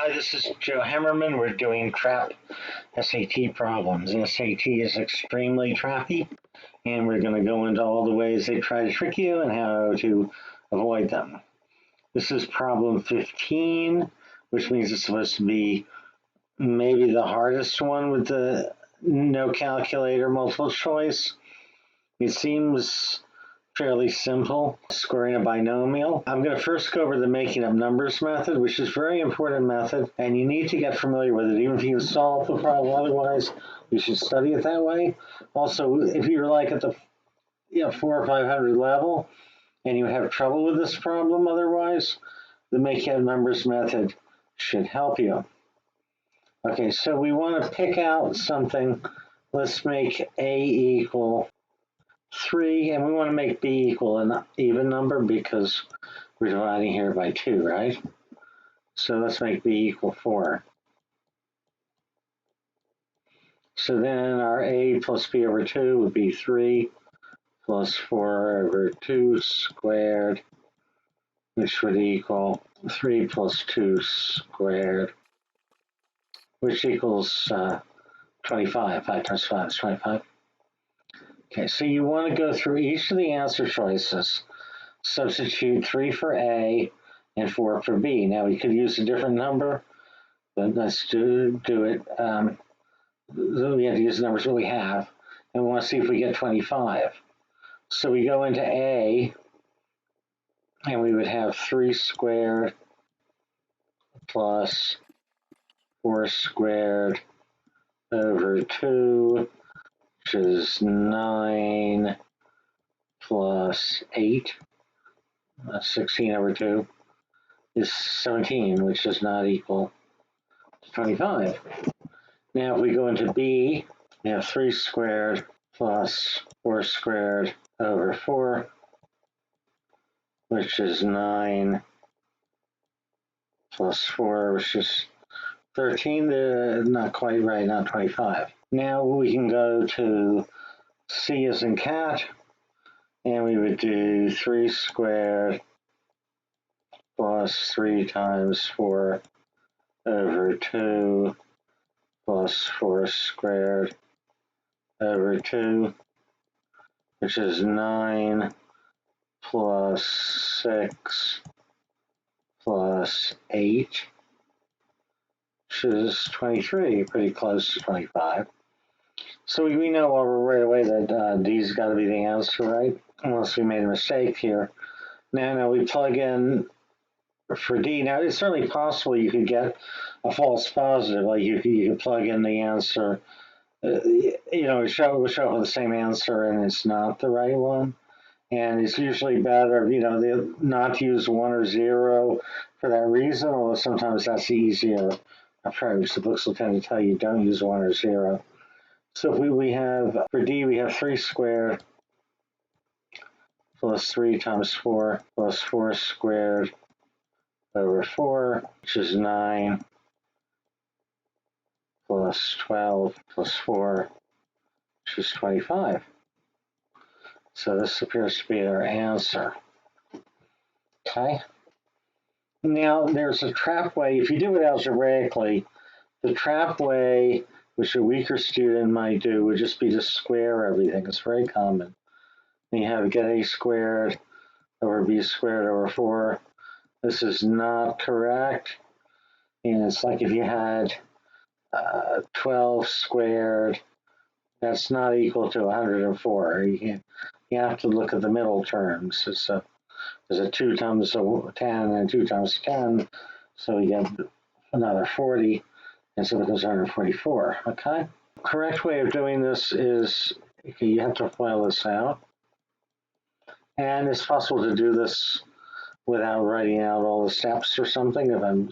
Hi, this is Joe Hammerman. We're doing trap SAT problems. SAT is extremely trappy, and we're going to go into all the ways they try to trick you and how to avoid them. This is problem 15, which means it's supposed to be maybe the hardest one with the no calculator multiple choice. It seems fairly simple, squaring a binomial. I'm going to first go over the making up numbers method, which is a very important method, and you need to get familiar with it, even if you solve the problem. Otherwise, you should study it that way. Also, if you're like at the 400 or 500 level, and you have trouble with this problem otherwise, the making up numbers method should help you. Okay, so we want to pick out something. Let's make A equal 3, and we want to make B equal an even number because we're dividing here by 2, right? So let's make B equal 4. So then our A plus B over 2 would be 3 plus 4 over 2 squared, which would equal 3 plus 2 squared, which equals 25. 5 times 5 is 25. Okay, so you want to go through each of the answer choices, substitute 3 for A and 4 for B. Now we could use a different number, but let's do it. We have to use the numbers that we have, and we want to see if we get 25. So we go into A, and we would have 3 squared plus 4 squared over 2, which is 9 plus 8. 16 over 2 is 17, which does not equal 25. Now if we go into B, we have 3 squared plus 4 squared over 4, which is 9 plus 4, which is 13. Not quite right, not 25. Now we can go to C as in cat, and we would do 3 squared plus 3 times 4 over 2 plus 4 squared over 2, which is 9 plus 6 plus 8, which is 23, pretty close to 25. So we know right away that D's got to be the answer, right? Unless we made a mistake here. Now we plug in for D. Now it's certainly possible you could get a false positive, like you could plug in the answer, it show up the same answer and it's not the right one. And it's usually better, not to use 1 or 0 for that reason, although sometimes that's the easier approach. The books will tend to tell you don't use 1 or 0. So if we have, for D, we have 3 squared plus 3 times 4 plus 4 squared over 4, which is 9 plus 12 plus 4, which is 25. So this appears to be our answer. Okay. Now there's a trap way. If you do it algebraically, the trap way, which a weaker student might do, would just be to square everything. It's very common. And you have get A squared over B squared over 4. This is not correct. And it's like if you had 12 squared, that's not equal to 104. You have to look at the middle terms. There's a 2 times 10 and 2 times 10, so we get another 40, and so it becomes 144, okay? Correct way of doing this is, you have to FOIL this out, and it's possible to do this without writing out all the steps or something. If I'm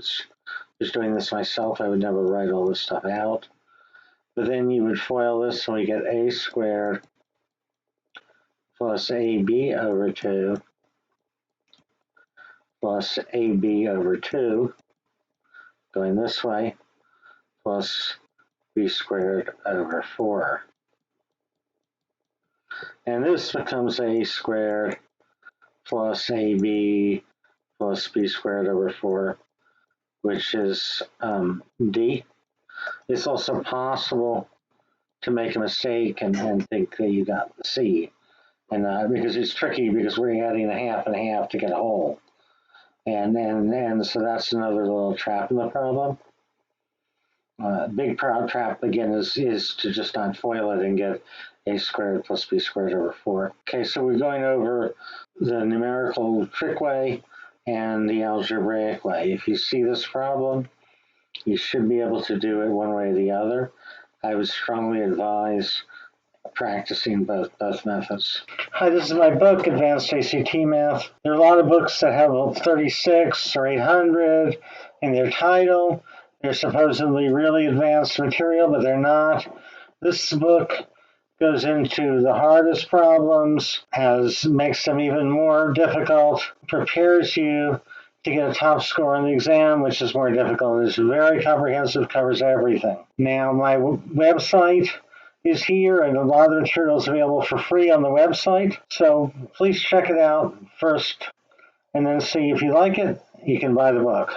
just doing this myself, I would never write all this stuff out. But then you would FOIL this, and we get A squared plus AB over 2 plus AB over 2, going this way, plus B squared over 4. And this becomes A squared plus AB plus B squared over 4, which is D. It's also possible to make a mistake and think that you got C. And because it's tricky because we're adding a half and a half to get a whole. And so that's another little trap in the problem. Big trap again is to just not FOIL it and get a squared plus b squared over 4. Okay, so we're going over the numerical trick way and the algebraic way. If you see this problem, you should be able to do it one way or the other. I would strongly advise practicing both methods. Hi, this is my book, Advanced ACT Math. There are a lot of books that have 36 or 800 in their title. They're supposedly really advanced material, but they're not. This book goes into the hardest problems, makes them even more difficult, prepares you to get a top score on the exam, which is more difficult. It's very comprehensive, covers everything. Now, my website is here, and a lot of the material is available for free on the website. So please check it out first, and then see if you like it, you can buy the book.